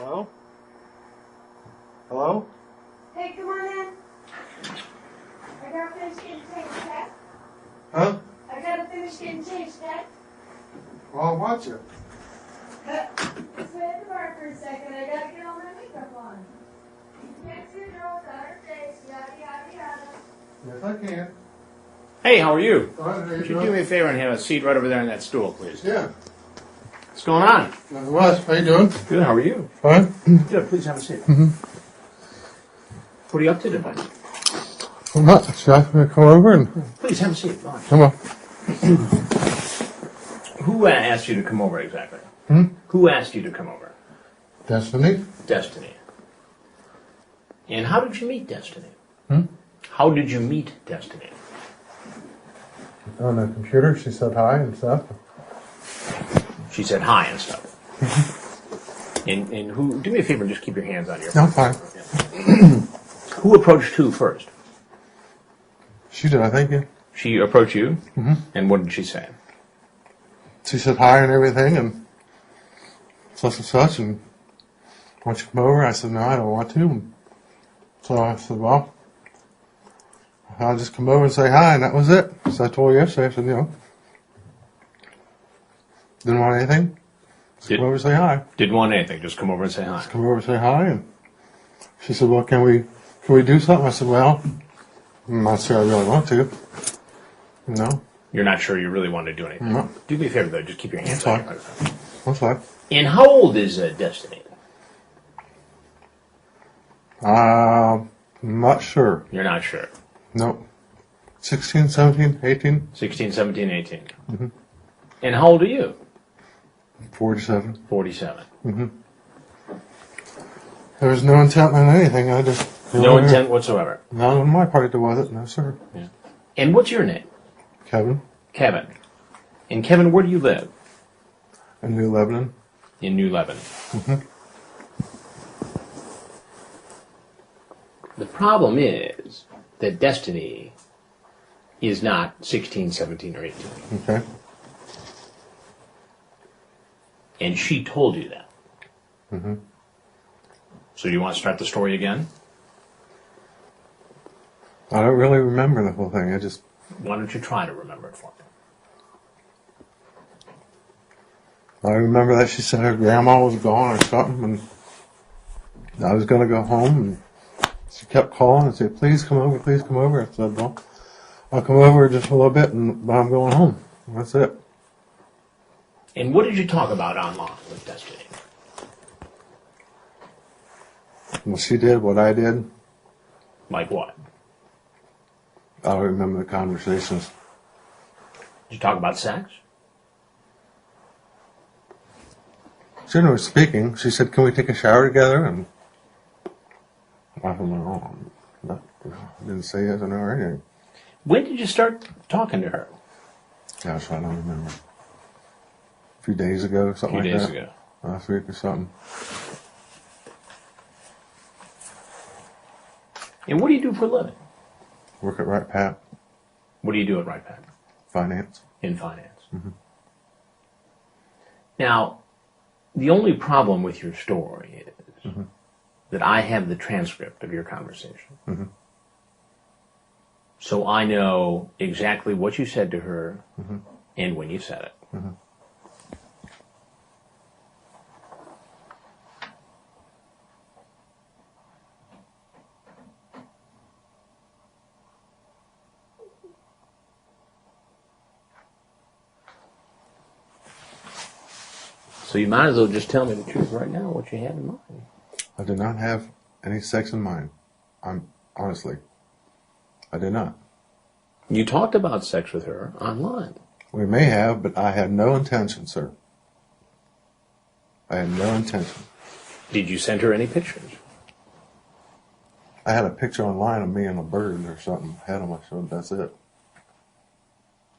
Hello? Hello? Hey, come on in. I gotta finish getting changed, Dad. Huh? I gotta finish getting changed, Dad. Well, I'll watch it. Just wait at the bar for a second. I gotta get all my makeup on. You can't see a girl without her face. Yada, yada, yada. Yes, I can. Hey, how are you? Fine, Would you do me a favor and have a seat right over there on that stool, please? Yeah. What's going on? Nothing much. How you doing? Good, how are you? Fine. Good, please have a seat. What are you up to today? Well, not. Should I come over and... Please have a seat. Go on. Come on. Who asked you to come over exactly? Who asked you to come over? Destiny? Destiny. And how did you meet Destiny? How did you meet Destiny? On the computer, she said hi and stuff. She said hi and stuff. And who? Do me a favor and just keep your hands out of your. No, fine. Who approached who first? She did, I think, yeah. She approached you, and what did she say? She said hi and everything, and such, and why don't you come over? I said, no, I don't want to. And so I said, well, I'll just come over and say hi, and that was it. So I told her yesterday, I said, didn't want anything. Just come over and say hi. Didn't want anything, just come over and say hi. Come over and say hi, and she said, well, can we do something? I said, well, I'm not sure I really want to. No. You're not sure you really want to do anything. No. Do me a favor though, just keep your hands That's out. fine. That's fine. And how old is Destiny? I'm not sure. You're not sure. No. 16, 17, 18, 16, 17, 18. And how old are you? 47. 47. There was no intent on anything. I just... No intent whatsoever. Not on my part, there wasn't. No, sir. Yeah. And what's your name? Kevin Kevin. And Kevin, where do you live? in New Lebanon. In New Lebanon. The problem is that Destiny is not 16, 17, or 18. Okay. And she told you that. So do you want to start the story again? I don't really remember the whole thing. I just... Why don't you try to remember it for me? I remember that she said her grandma was gone or something, and I was going to go home, and she kept calling and said, please come over, please come over. I said, well, I'll come over just a little bit, and I'm going home. That's it. And what did you talk about online with Destiny? Well, she did what I did. Like what? I don't remember the conversations. Did you talk about sex? Generally speaking, she said, can we take a shower together? And I said, no, didn't say yes or no or anything. When did you start talking to her? Gosh, I don't remember. A few days ago, something like that. A few days ago. Last week or something. And what do you do for a living? Work at Right Pat. What do you do at Right Pack? Finance. In finance. Now, the only problem with your story is that I have the transcript of your conversation. So I know exactly what you said to her and when you said it. So you might as well just tell me the truth right now, what you had in mind. I did not have any sex in mind. Honestly, I did not. You talked about sex with her online. We may have, but I had no intention, sir. I had no intention. Did you send her any pictures? I had a picture online of me and a bird or something had on my shoulder. That's it.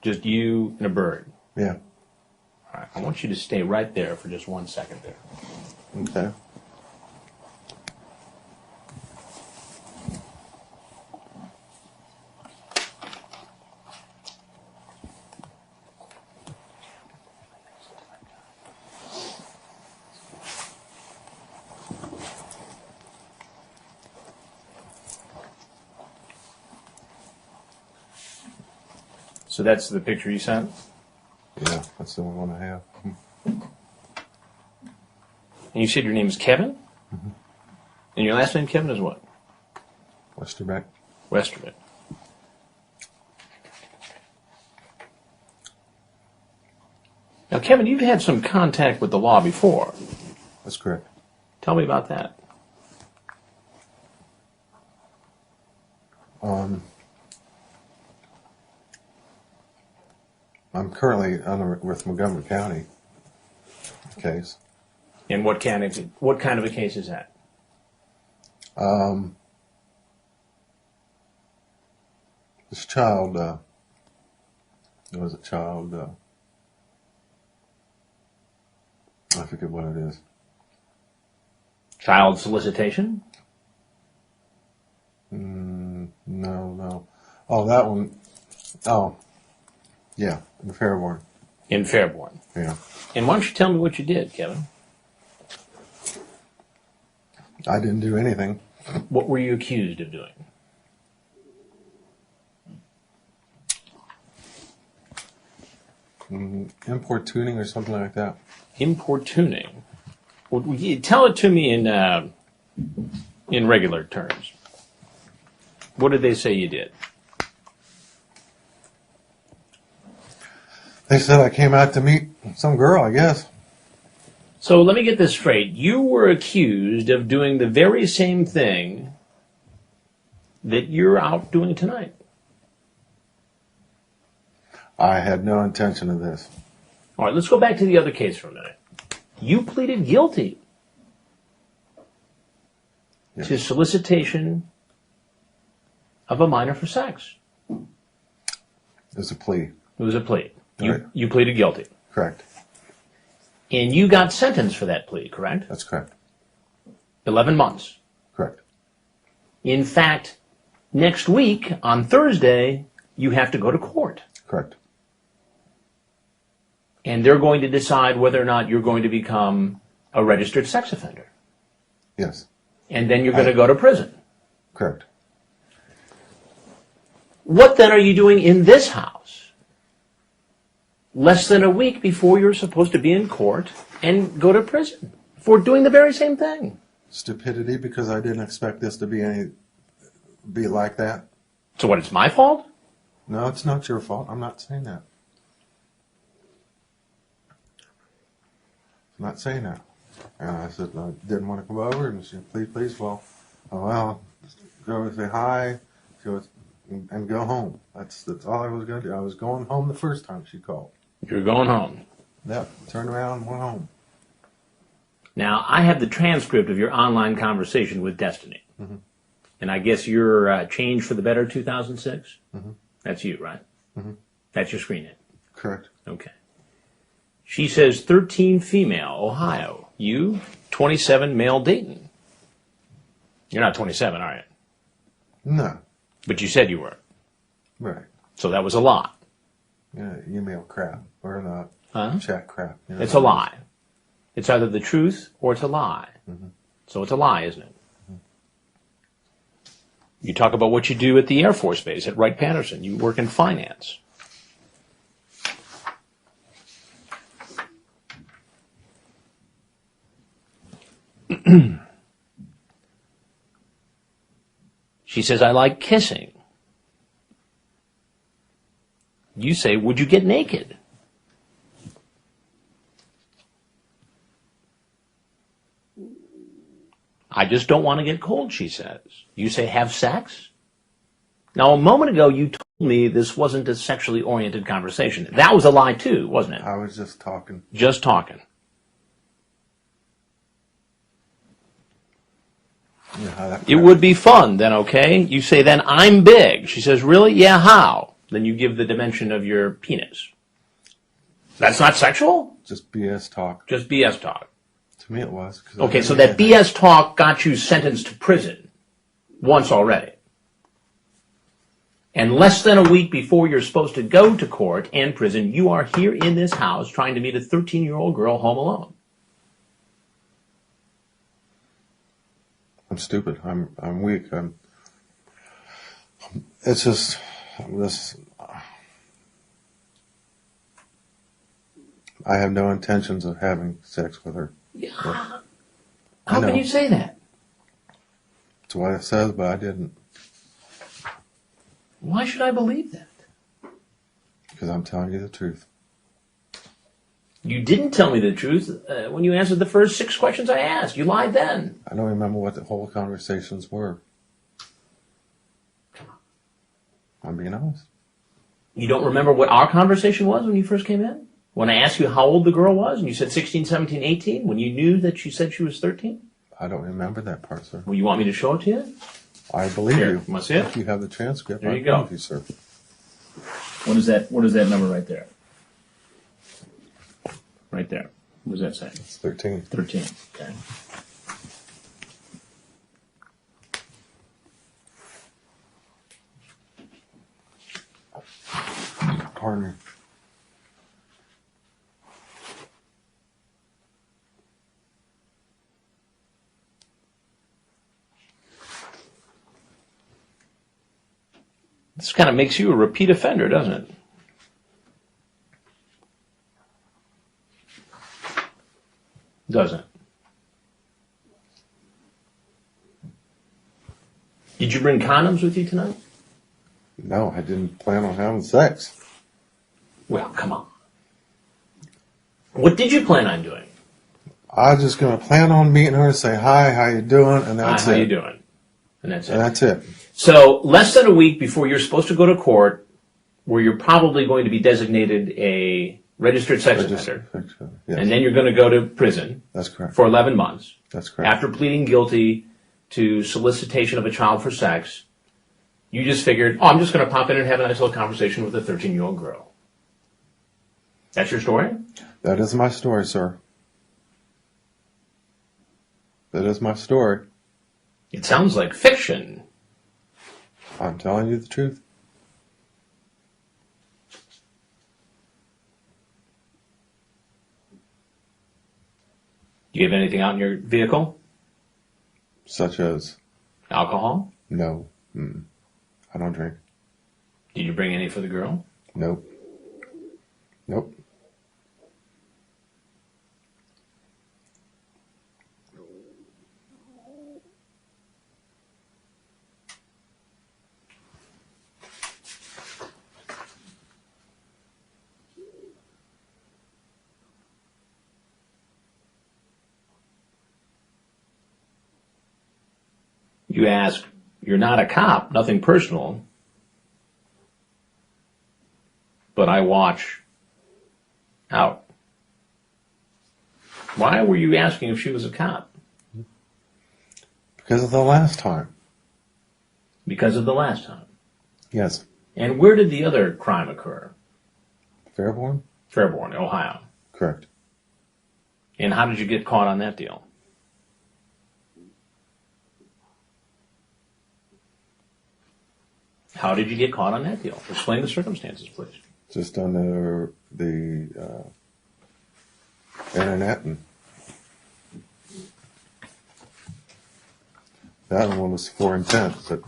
Just you and a bird? Yeah. All right, I want you to stay right there for just 1 second there. Okay. So that's the picture you sent? Yeah, that's the only one I have. And you said your name is Kevin? Mm-hmm. And your last name, Kevin, is what? Westerbeck. Westerbeck. Now, Kevin, you've had some contact with the law before. That's correct. Tell me about that. I'm currently with Montgomery County case. And what kind of a case is that? This child, it was a child, I forget what it is. Child solicitation? No. Oh, that one. Oh, yeah, in Fairborn. In Fairborn. Yeah. And why don't you tell me what you did, Kevin? I didn't do anything. What were you accused of doing? Importuning or something like that. Importuning. Well, tell it to me in regular terms. What did they say you did? They said I came out to meet some girl, I guess. So let me get this straight. You were accused of doing the very same thing that you're out doing tonight. I had no intention of this. All right, let's go back to the other case for a minute. You pleaded guilty to solicitation of a minor for sex. It was a plea. It was a plea. Right. You pleaded guilty. Correct. And you got sentenced for that plea, correct? That's correct. 11 months. Correct. In fact, next week, on Thursday, you have to go to court. Correct. And they're going to decide whether or not you're going to become a registered sex offender. Yes. And then you're going to go to prison. Correct. What then are you doing in this house? Less than a week before you're supposed to be in court and go to prison for doing the very same thing. Stupidity, because I didn't expect this to be like that. So what, it's my fault? No, it's not your fault. I'm not saying that. I'm not saying that. And I said, I didn't want to come over. And she said, please. Well, go say hi, and go home. That's all I was going to do. I was going home the first time she called. You're going home. Yep. Turned around and went home. Now, I have the transcript of your online conversation with Destiny. Mm-hmm. And I guess you're Change for the Better 2006? Mm-hmm. That's you, right? Mm-hmm. That's your screen name? Correct. Okay. She says 13 female, Ohio. You, 27 male, Dayton. You're not 27, are you? No. But you said you were. Right. So that was a lie. Yeah, email crap. Or not. Huh? Chat crap. You know It's a lie. It's either the truth or it's a lie. Mm-hmm. So it's a lie, isn't it? You talk about what you do at the Air Force Base at Wright-Patterson. You work in finance. She says, I like kissing. You say, would you get naked? I just don't want to get cold, she says. You say, have sex? Now, a moment ago, you told me this wasn't a sexually oriented conversation. That was a lie, too, wasn't it? I was just talking. Just talking. Yeah, It would be fun, then, okay? You say, then I'm big. She says, really? Yeah, how? Then you give the dimension of your penis. That's not sexual? Just BS talk. Just BS talk. To me it was. Okay, so that BS talk got you sentenced to prison once already. And less than a week before you're supposed to go to court and prison, you are here in this house trying to meet a 13-year-old girl home alone. I'm stupid. I'm weak. It's just this. I have no intentions of having sex with her. Yeah. I How know. can you say that? That's what it says, but I didn't. Why should I believe that? Because I'm telling you the truth. You didn't tell me the truth when you answered the first 6 questions I asked. You lied then. I don't remember what the whole conversations were. I'm being honest. You don't remember what our conversation was when you first came in? When I asked you how old the girl was and you said 16, 17, 18? When you knew that she said she was 13? I don't remember that part, sir. Well, you want me to show it to you? I believe Here, you. want to see it? If you have the transcript, There I you go. believe you, sir. What is that number right there? Right there. What does that say? It's 13. 13. Okay. Pardon me. This kind of makes you a repeat offender, doesn't it? Doesn't it? Did you bring condoms with you tonight? No, I didn't plan on having sex. Well, come on. What did you plan on doing? I was just going to plan on meeting her, say hi, how you doing, and that's Hi, it. how you doing? And that's it. And that's it. So less than a week before you're supposed to go to court, where you're probably going to be designated a registered sex offender, Yes, and then you're going to go to prison that's correct. for 11 months That's correct. after pleading guilty to solicitation of a child for sex. You just figured, I'm just going to pop in and have a nice little conversation with a 13-year-old girl. That's your story? That is my story, sir. That is my story. It sounds like fiction. I'm telling you the truth. Do you have anything out in your vehicle? Such as, Alcohol? no, I don't drink. Did you bring any for the girl? Nope. Nope. You ask, you're not a cop, nothing personal, but I watch out. Why were you asking if she was a cop? Because of the last time. Because of the last time. Yes. And where did the other crime occur? Fairborn? Fairborn, Ohio. Correct. And how did you get caught on that deal? How did you get caught on that deal? Explain the circumstances, please. Just on the internet, and that one was for intent, but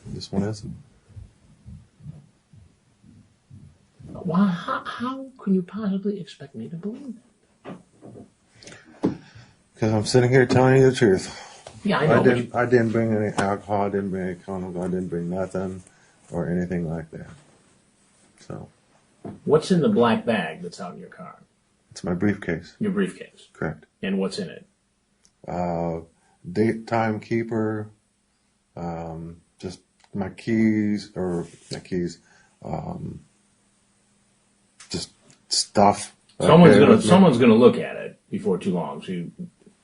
this one isn't. Why, how can you possibly expect me to believe that? Because I'm sitting here telling you the truth. Yeah, I know. I didn't bring any alcohol. I didn't bring any condoms. I didn't bring nothing or anything like that. So What's in the black bag that's out in your car? it's my briefcase. Your briefcase. Correct. And what's in it? Date timekeeper. Just my keys or not keys. Just stuff. Someone's gonna look at it before too long. So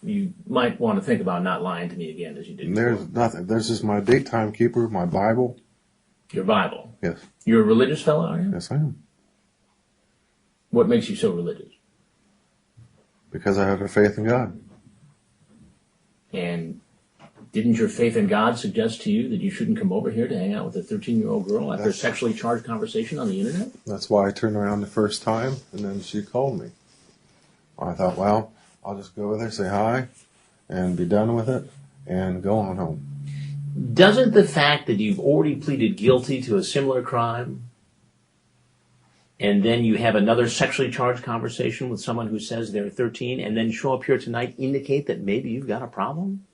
you might want to think about not lying to me again as you did before. There's nothing. There's just my date timekeeper, my Bible. Your Bible. Yes. You're a religious fellow, are you? Yes, I am. What makes you so religious? Because I have a faith in God. And didn't your faith in God suggest to you that you shouldn't come over here to hang out with a 13-year-old girl after a sexually charged conversation on the internet? That's why I turned around the first time, and then she called me. I thought, well, I'll just go with her, say hi, and be done with it, and go on home. Doesn't the fact that you've already pleaded guilty to a similar crime and then you have another sexually charged conversation with someone who says they're 13, and then show up here tonight, indicate that maybe you've got a problem?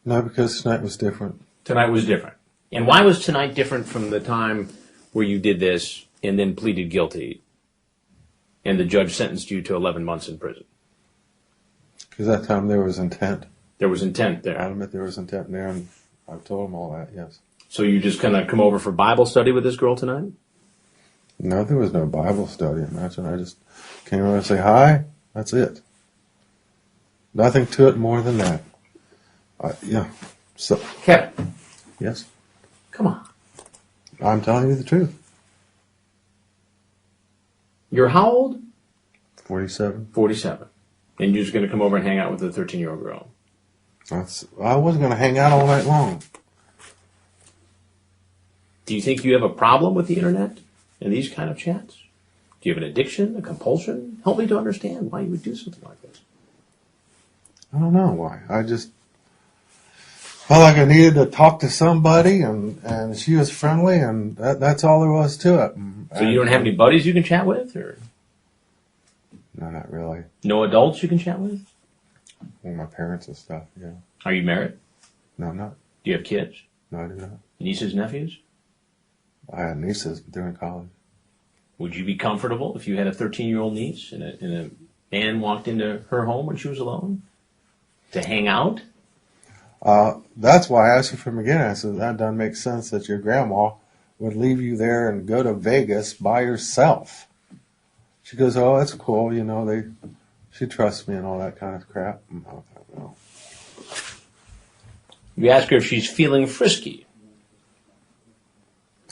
No, because tonight was different. Tonight was different. And why was tonight different from the time where you did this and then pleaded guilty and the judge sentenced you to 11 months in prison? Because that time there was intent. There was intent there. I admit there was intent there, and I've told him all that, yes. So you just kind of come over for Bible study with this girl tonight? No, there was no Bible study. Imagine I just came over and say hi. That's it. Nothing to it more than that. Yeah. So, Kevin, yes, come on. I'm telling you the truth. You're how old? 47. 47. And you're just going to come over and hang out with a 13-year-old girl? I wasn't going to hang out all night long. Do you think you have a problem with the internet and these kind of chats? Do you have an addiction, a compulsion? Help me to understand why you would do something like this. I don't know why. I just felt like I needed to talk to somebody, and she was friendly, and that's all there was to it. So you don't have any buddies you can chat with? Or No, not really. no adults you can chat with? Well, my parents and stuff, yeah. Are you married? No, I'm not. Do you have kids? No, I do not. Nieces, nephews? I had nieces, but they're in college. Would you be comfortable if you had a 13-year-old niece and a man walked into her home when she was alone to hang out? That's why I asked her from the beginning. I said, that doesn't make sense that your grandma would leave you there and go to Vegas by herself. She goes, oh, that's cool. You know, she trusts me and all that kind of crap. No. You ask her if she's feeling frisky.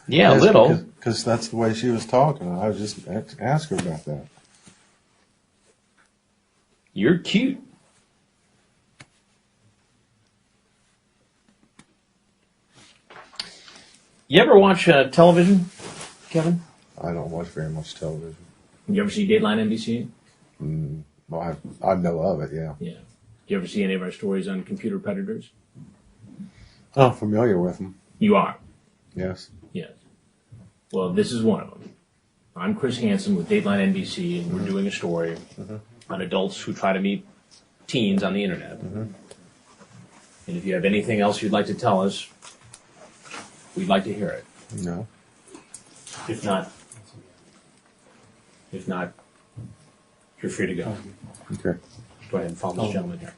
Yeah, Yes, a little. Because that's the way she was talking. I was just ask her about that. You're cute. You ever watch television, Kevin? I don't watch very much television. You ever see Dateline NBC? Well, I know of it, yeah. Yeah. Do you ever see any of our stories on computer predators? I'm familiar with them, You are. yes. Yes. Well, this is one of them. I'm Chris Hansen with Dateline NBC, and we're doing a story on adults who try to meet teens on the internet. And if you have anything else you'd like to tell us, we'd like to hear it. No. If not, you're free to go. Okay. Go ahead and follow this gentleman here.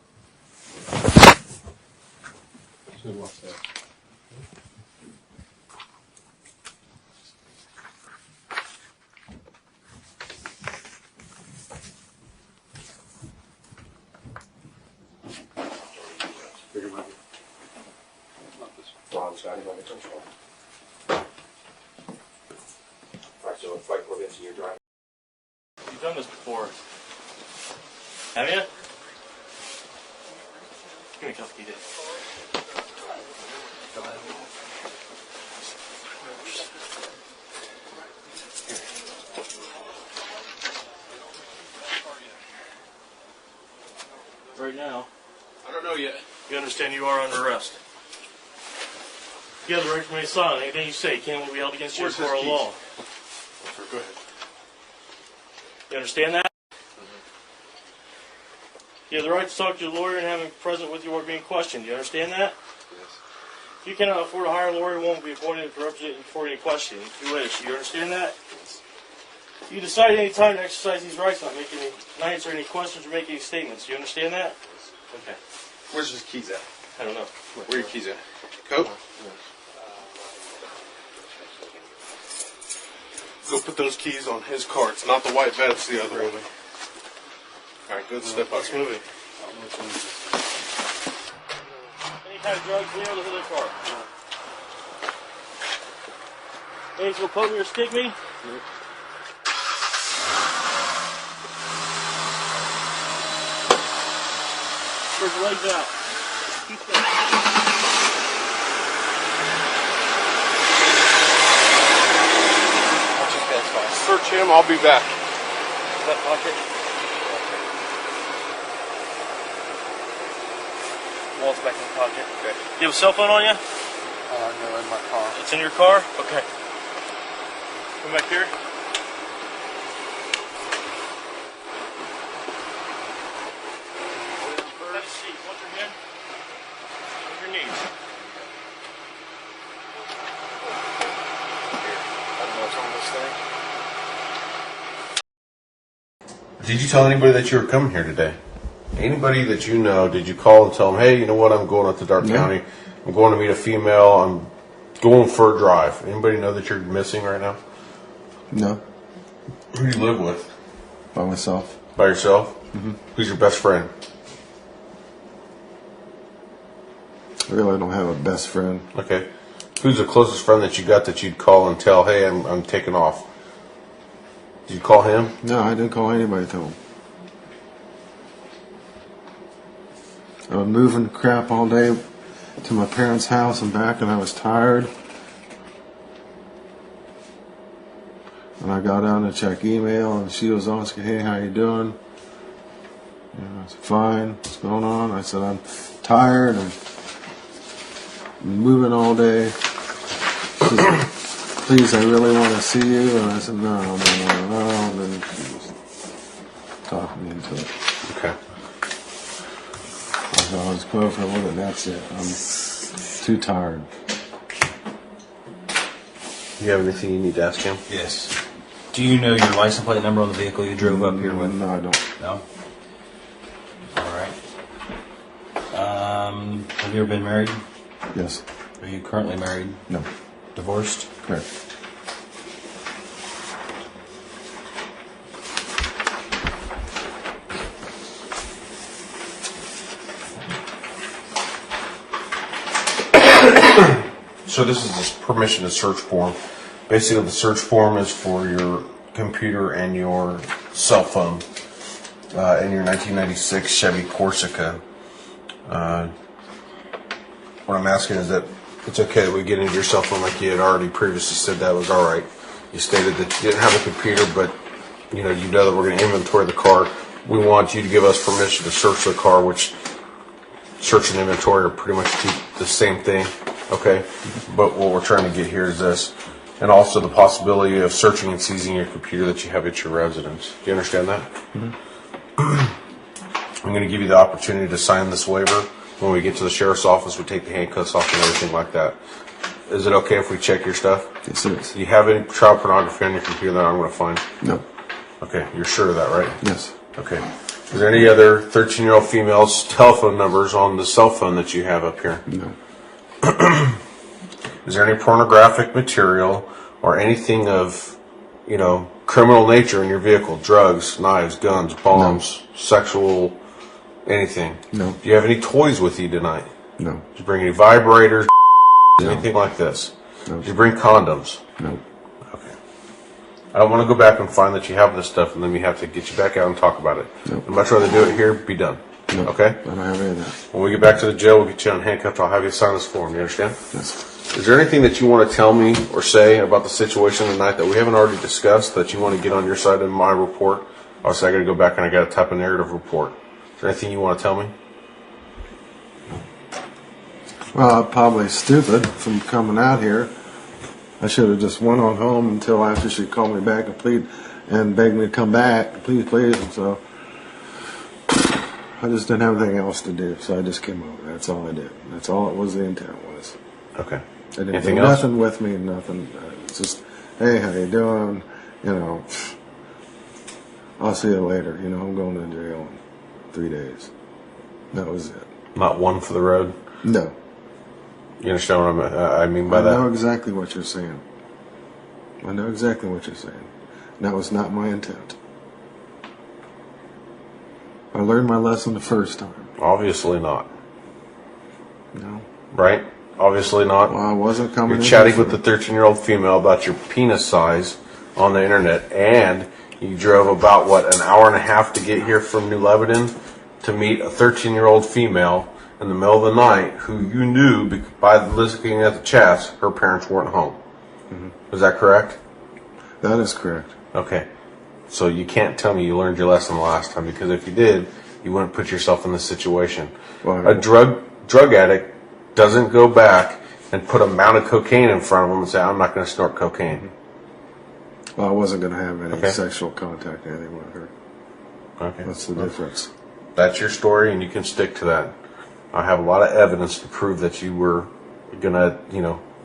You've done this before. Have you? Give me a couple key. Right now, I don't know yet. you understand you are under arrest. You have the right to remain silent. Anything you say can't be held against you in Where's his court of keys? law. Sir, go ahead. You understand that? You have the right to talk to your lawyer and have him present with you or being questioned. Do you understand that? Yes. If you cannot afford to hire a lawyer who won't be appointed to represent you before any question, you wish. Do you understand that? You decide at any time to exercise these rights, not answer any questions or make any statements. Do you understand that? Okay. Where's his keys at? I don't know. Where are your keys at? Coat? Go put those keys on his car. It's not the white vet, it's the other one. Alright, good. Step up. Let's move it. Any kind of drugs, leave over to the car. Anything will poke me or stick me? Put your legs out. Search him, I'll be back. That pocket. Wallet's back in the pocket. Okay. You have a cell phone on you? No, in my car. It's in your car? Okay. Come back here. Have a seat. Watch your head. Move your knees. I don't know what's on this thing. Did you tell anybody that you were coming here today? Anybody that you know, did you call and tell them, hey, you know what, I'm going up to Dark County. I'm going to meet a female. I'm going for a drive. Anybody know that you're missing right now? No, Who do you live with? by myself. By yourself? Mm-hmm. Who's your best friend? I really don't have a best friend. Okay. Who's the closest friend that you got that you'd call and tell, hey, I'm taking off? Did you call him? No, I didn't call anybody to him. I was moving crap all day to my parents' house and back, and I was tired. And I got on to check email, and she was asking, hey, how you doing? And I said, fine, what's going on? I said, I'm tired, and I'm moving all day. She said, please, I really want to see you. And I said, no. And then she was talking me into it. Okay. So I was going for a little bit, that's it. I'm too tired. Do you have anything you need to ask him? Yes. Do you know your license plate number on the vehicle you drove up here with? No, I don't. No? All right. Have you ever been married? Yes. Are you currently married? No. Divorced? Correct. So this is this permission to search form. Basically, the search form is for your computer and your cell phone in your 1996 Chevy Corsica. What I'm asking is that it's okay that we get into your cell phone like you had already previously said that was all right. You stated that you didn't have a computer, but you know that we're going to inventory the car. We want you to give us permission to search the car, which search and inventory are pretty much the same thing. Okay, but what we're trying to get here is this, and also the possibility of searching and seizing your computer that you have at your residence. Do you understand that? Mm-hmm. I'm going to give you the opportunity to sign this waiver. When we get to the sheriff's office, we take the handcuffs off and everything like that. Is it okay if we check your stuff? Yes, it is. Do you have any child pornography on your computer that I'm going to find? No. Okay, you're sure of that, right? Yes. Okay. Is there any other 13-year-old females' telephone numbers on the cell phone that you have up here? No. Is there any pornographic material or anything of, criminal nature in your vehicle? Drugs, knives, guns, bombs, sexual, anything? No. Do you have any toys with you tonight? No. Did you bring any vibrators, anything like this? No. Did you bring condoms? No. Okay. I don't want to go back and find that you have this stuff and then we have to get you back out and talk about it. No. I'd much rather do it here, be done. No. Okay? I don't have any of that. When we get back to the jail, we'll get you on handcuffed. I'll have you sign this form. You understand? Yes. Is there anything that you want to tell me or say about the situation tonight that we haven't already discussed that you want to get on your side of my report? Obviously, I got to go back and I got to type a narrative report. Is there anything you want to tell me? Well, I'm probably stupid from coming out here. I should have just went on home until after she called me back and begged me to come back. Please, please. And so I just didn't have anything else to do, so I just came over. That's all I did. That's all it was. The intent was. Okay. I didn't Anything do else? nothing with me, nothing. It's just, hey, how you doing? I'll see you later. I'm going to jail in 3 days. That was it. Not one for the road? No. You understand what I mean by I know that? exactly what you're saying. I know exactly what you're saying. That was not my intent. I learned my lesson the first time. Obviously not. No. Right? Obviously not. Well, I wasn't coming You're in chatting here with the 13-year-old female about your penis size on the internet, and you drove about, an hour and a half to get here from New Lebanon to meet a 13-year-old female in the middle of the night who you knew by looking at the chats her parents weren't home. Mm-hmm. Is that correct? That is correct. Okay. So you can't tell me you learned your lesson the last time, because if you did, you wouldn't put yourself in this situation. Well, A drug addict doesn't go back and put a mound of cocaine in front of them and say, I'm not going to snort cocaine. Well, I wasn't going to have any Okay. sexual contact or anything with her. Okay. That's the difference. That's your story, and you can stick to that. I have a lot of evidence to prove that you were gonna,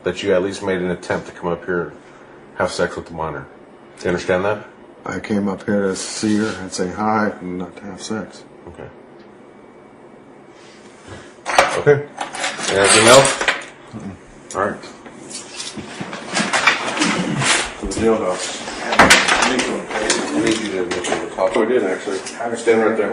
that you at least made an attempt to come up here and have sex with the minor. Do you understand that? I came up here to see her and say hi and not to have sex. Okay. Okay. Anything else? All right. To the jail house. I need you to make sure the top. Oh, I did actually. Stand right there.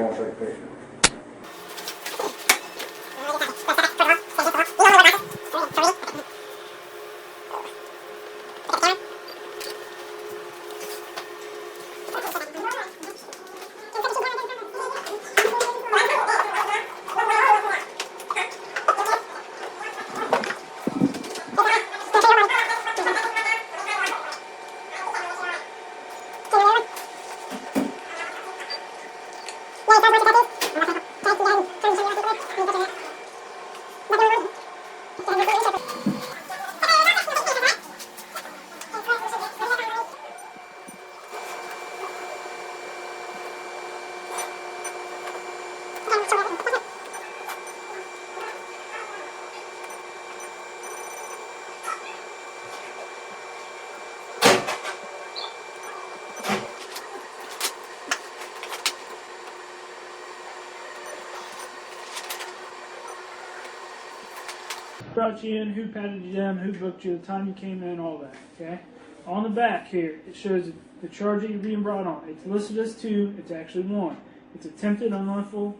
Brought you in, who patted you down, who booked you, the time you came in, all that, okay? On the back here, it shows the charge that you're being brought on. It's listed as 2, it's actually 1. It's attempted unlawful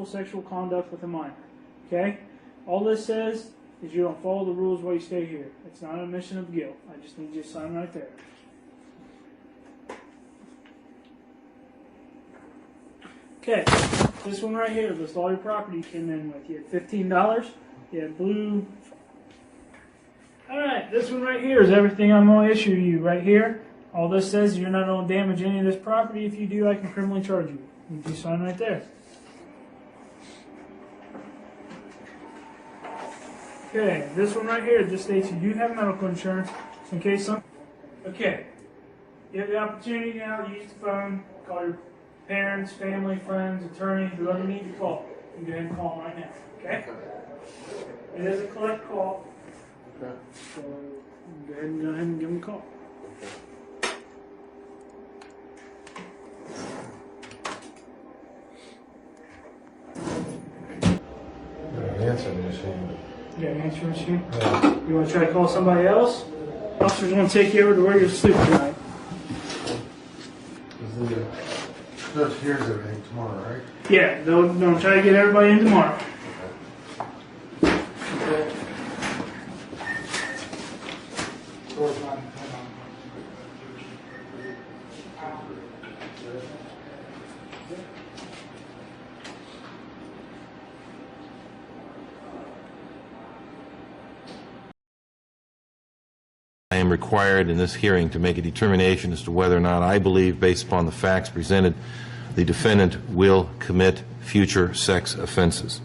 sexual conduct with a minor, okay? All this says is you don't follow the rules while you stay here. It's not an admission of guilt. I just need you to sign right there. Okay, this one right here lists all your property you came in with. You had $15. Yeah, blue. Alright, this one right here is everything I'm going to issue you right here. All this says is you're not going to damage any of this property. If you do, I can criminally charge you. You sign right there. Okay, this one right here just states you do have medical insurance, just in case some. Okay, you have the opportunity now to use the phone, call your parents, family, friends, attorney, whoever you need to call. You can go ahead and call them right now, okay? It is a collect call. Okay. So go ahead and give them a call. Answer machine. You got an answer machine? You want to try to call somebody else? Officers want to take you over to where you're sleeping tonight. The judge hears everything tomorrow, right? Yeah, they'll try to get everybody in tomorrow. I am required in this hearing to make a determination as to whether or not I believe, based upon the facts presented, the defendant will commit future sex offenses.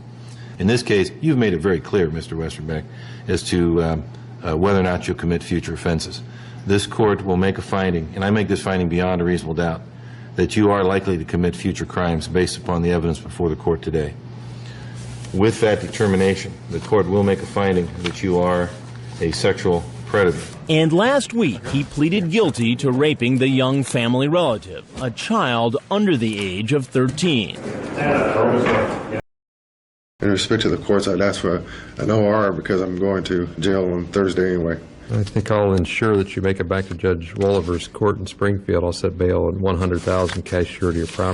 In this case, you've made it very clear, Mr. Westerbeck, as to whether or not you'll commit future offenses. This court will make a finding, and I make this finding beyond a reasonable doubt, that you are likely to commit future crimes based upon the evidence before the court today. With that determination, the court will make a finding that you are a sexual predator. And last week, he pleaded guilty to raping the young family relative, a child under the age of 13. In respect to the courts, I'd ask for an OR because I'm going to jail on Thursday anyway. I think I'll ensure that you make it back to Judge Rolliver's court in Springfield. I'll set bail on $100,000 cash surety of property.